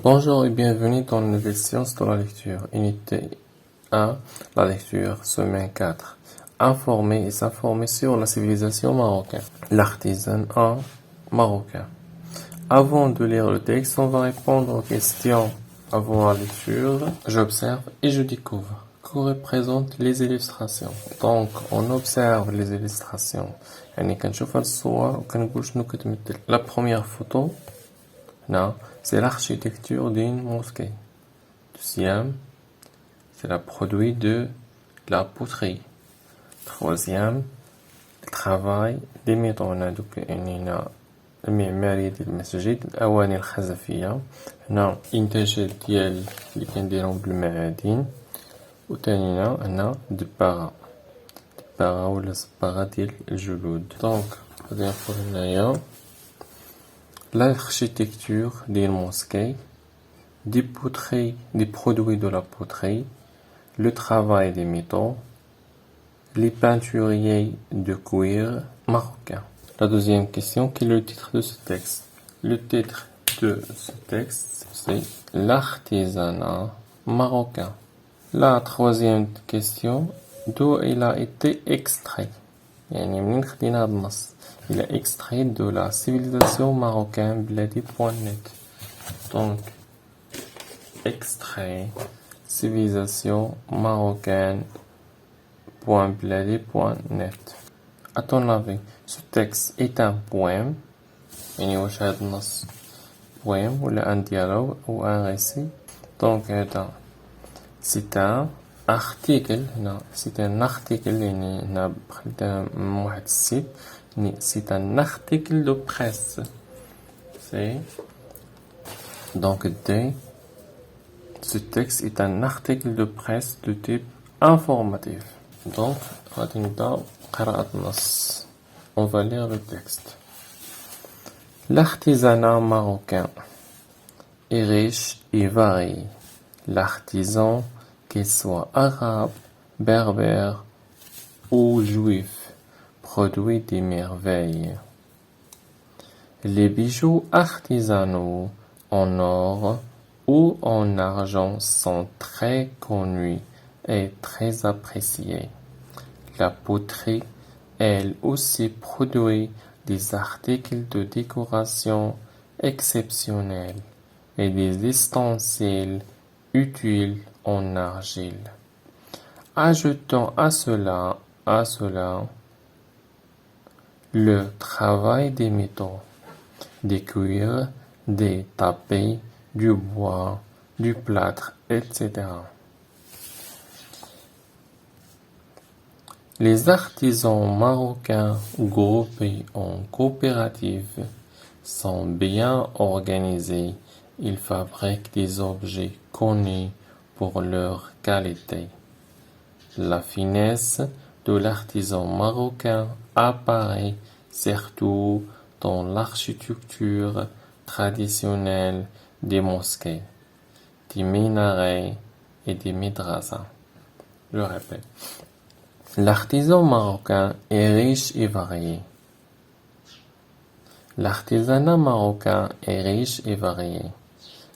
Bonjour et bienvenue dans la nouvelle séance de la lecture. Unité 1, la lecture, semaine 4. Informer et s'informer sur la civilisation marocaine. L'artisanat marocain. Avant de lire le texte, on va répondre aux questions. Avant la lecture, j'observe et je découvre. Que représentent les illustrations? Donc, on observe les illustrations. La première photo, non, c'est l'architecture d'une mosquée. Deuxième, c'est le produit de la poterie. Troisième, le travail des métaux. Donc, il y a المعمارية ديال المسجد الأواني الخزفية. هنا إنتاجات ديال اللي كنديرهم بالمعادن. وثانينا هنا دباغة ولا صباغة ديال الجلود. دونك غادي نقول هنايا l'architecture des mosquées, des poteries, des produits de la poterie, le travail des métaux, les peinturiers de cuir marocain. La deuxième question, quel est le titre de ce texte? Le titre de ce texte, c'est l'artisanat marocain. La troisième question, d'où il a été extrait? Il est extrait de la civilisation marocaine bladi.net. Donc, extrait civilisation marocaine.bladi.net. À ton avis, ce texte est un poème? Poème ou un dialogue ou un récit? Donc, c'est un article. C'est un article. C'est un article de presse. Donc, ce texte est un article de presse de type informatif. Donc, on va lire le texte. L'artisanat marocain est riche et varié. L'artisan, qu'il soit arabe, berbère ou juif, produit des merveilles. Les bijoux artisanaux en or ou en argent sont très connus et très appréciés. La poterie, elle aussi, produit des articles de décoration exceptionnels et des ustensiles utiles en argile. Ajoutons à cela le travail des métaux, des cuirs, des tapis, du bois, du plâtre, etc. Les artisans marocains groupés en coopératives sont bien organisés. Ils fabriquent des objets connus pour leur qualité. La finesse de l'artisan marocain apparaît surtout dans l'architecture traditionnelle des mosquées, des minarets et des madrasas. Je répète. L'artisan marocain est riche et varié. L'artisanat marocain est riche et varié.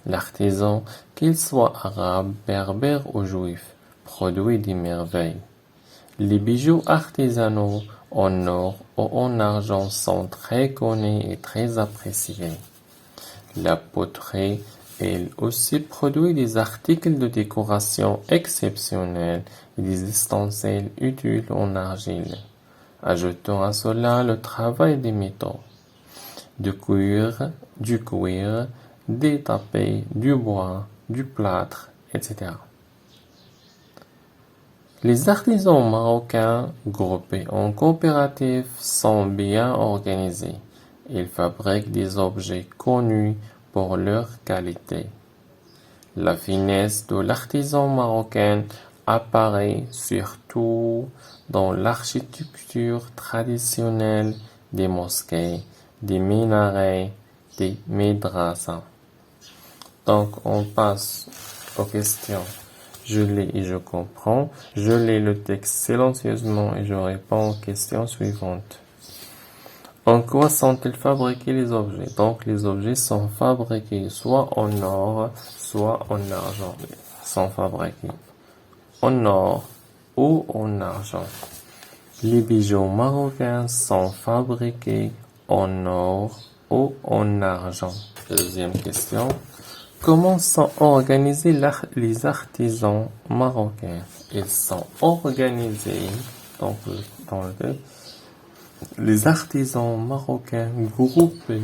L'artisan, qu'il soit arabe, berbère ou juif, produit des merveilles. Les bijoux artisanaux en or ou en argent sont très connus et très appréciés. La poterie, elle aussi, produit des articles de décoration exceptionnels et des ustensiles utiles en argile. Ajoutons à cela le travail des métaux, du cuir, des tapis, du bois, du plâtre, etc. Les artisans marocains groupés en coopératives sont bien organisés. Ils fabriquent des objets connus pour leur qualité. La finesse de l'artisan marocain apparaît surtout dans l'architecture traditionnelle des mosquées, des minarets, des madrasas. Donc, on passe aux questions. Je lis et je comprends. Je lis le texte silencieusement et je réponds aux questions suivantes. En quoi sont-ils fabriqués les objets? Donc, les objets sont fabriqués soit en or, soit en argent. Ils sont fabriqués en or ou en argent. Les bijoux marocains sont fabriqués en or ou en argent. Deuxième question. Comment sont organisés les artisans marocains? Ils sont organisés, donc, dans le les artisans marocains groupés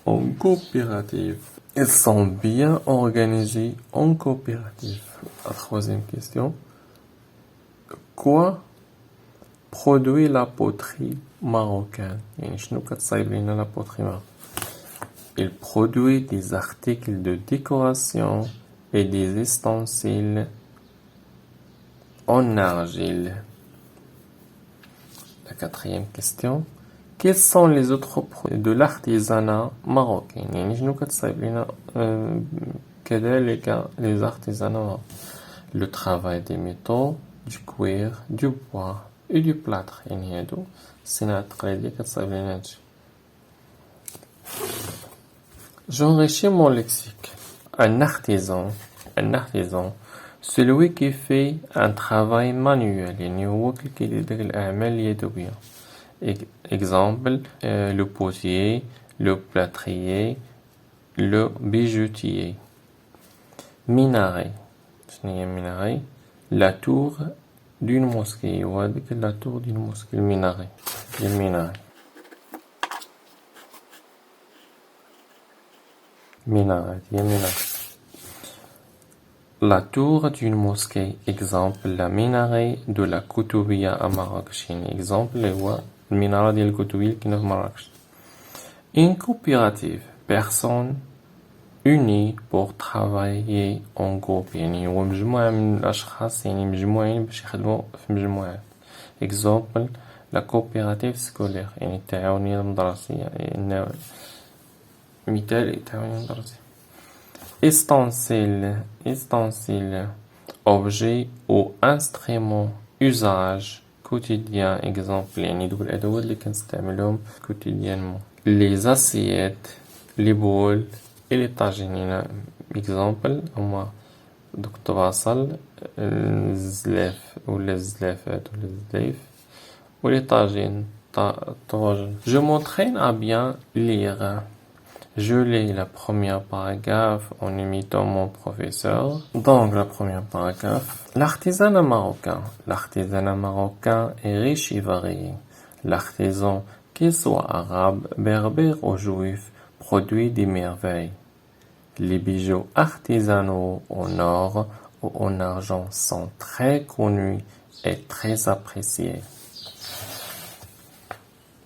en coopératives. Ils sont bien organisés en coopérative. La troisième question. Quoi produit la poterie marocaine? يعني شنو كتصايب لنا la poterie marocaine? Il produit des articles de décoration et des ustensiles en argile. La quatrième question. Quels sont les autres produits de l'artisanat marocain? يعني شنو كتصايب لنا كذلك les artisanats. Le travail des métaux, du cuir, du bois et du plâtre. يعني هادو الصناعة التقليدية كتصايب لنا هادشي. J'enrichis mon lexique. Un artisan, celui qui fait un travail manuel, يعني هو اللي كيدير داك الأعمال اليدوية. Exemple, le potier, le plâtrier, le bijoutier. Minaret. شنو هي minaret? La tour d'une mosquée. وهذيك la tour d'une mosquée. Le minaret. Le minaret. Minaret. La tour d'une mosquée. Exemple, la minaret de la Koutoubia à Marrakech. Exemple, هو المنارة ديال الكتبية اللي كاينة في مراكش. Une coopérative. Personne unis pour travailler en groupe. يعني هو مجموعة من الأشخاص يعني مجموعين باش يخدموا في مجموعة. Exemple, la coopérative scolaire. يعني التعاونية المدرسية. يعني مثال التعاونية المدرسية. Ustensile, objet ou instrument, usage quotidien. Exemple, يعني دوك الأدوات اللي كنستعملهم quotidiennement. Les assiettes, les bowls et les tagines. Exemple, هما دوك الطباصل, الزلاف ولا الزلافات ولا الزلايف و les tagines, طواجن. Je m'entraîne à bien lire. Je lis la première paragraphe en imitant mon professeur. Donc, la première paragraphe. L'artisanat marocain. L'artisanat marocain est riche et varié. L'artisan, qu'il soit arabe, berbère ou juif, produit des merveilles. Les bijoux artisanaux en or ou en argent sont très connus et très appréciés.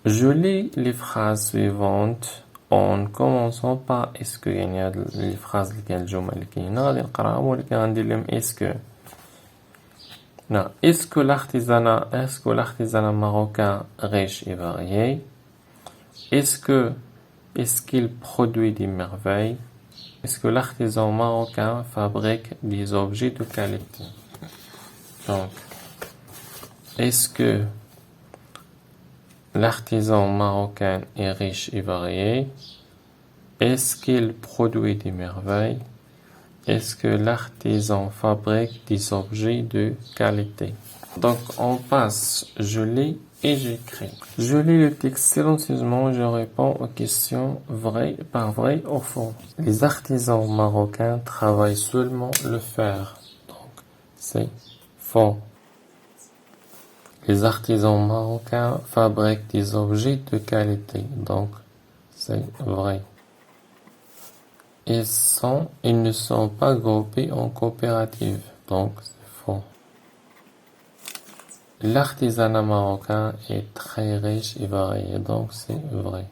Je lis les phrases suivantes en commençant par est-ce que. يعني هاد les phrases اللي كاين الجمل اللي كاينة غادي نقراهم ولكن غندير لهم est-ce que. Non. Est-ce que l'artisanat marocain riche et varié? Est-ce qu'il produit des merveilles? Est-ce que l'artisan marocain fabrique des objets de qualité? Donc, est-ce que l'artisan marocain est riche et varié? Est-ce qu'il produit des merveilles? Est-ce que l'artisan fabrique des objets de qualité? Donc, on passe. Je lis et j'écris. Je lis le texte silencieusement et je réponds aux questions par vrai ou faux. Les artisans marocains travaillent seulement le fer. Donc, c'est faux. Les artisans marocains fabriquent des objets de qualité. Donc, c'est vrai. Ils ne sont pas groupés en coopérative. Donc, c'est faux. L'artisanat marocain est très riche et varié. Donc, c'est vrai.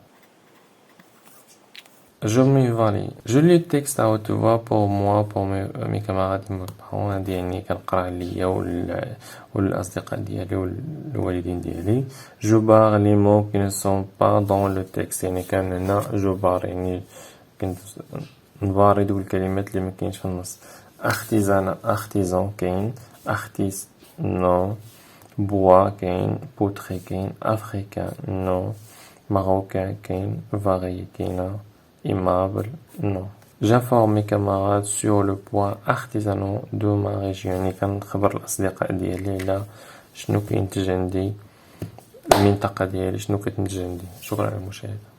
Je m'évalue. Je lis le texte à haute voix pour moi, pour mes camarades المتبعون عندي يعني كنقرا ليا والأصدقاء ديالي والوالدين ديالي. Je barre les mots qui ne sont pas dans le texte. يعني كان هنا je barre يعني كنت نباري دوك الكلمات اللي ما كاينش في النص. artisan كاين, artiste non, bois كاين, poterie كاين, africain non, marocain كاين, varié كاينة, aimable, non. J'informe mes camarades sur le poids artisanaux de ma région. يعني كنخبر الأصدقاء ديالي على شنو كينتج عندي المنطقة ديالي, شنو كتنتج عندي. شكرا على المشاهدة.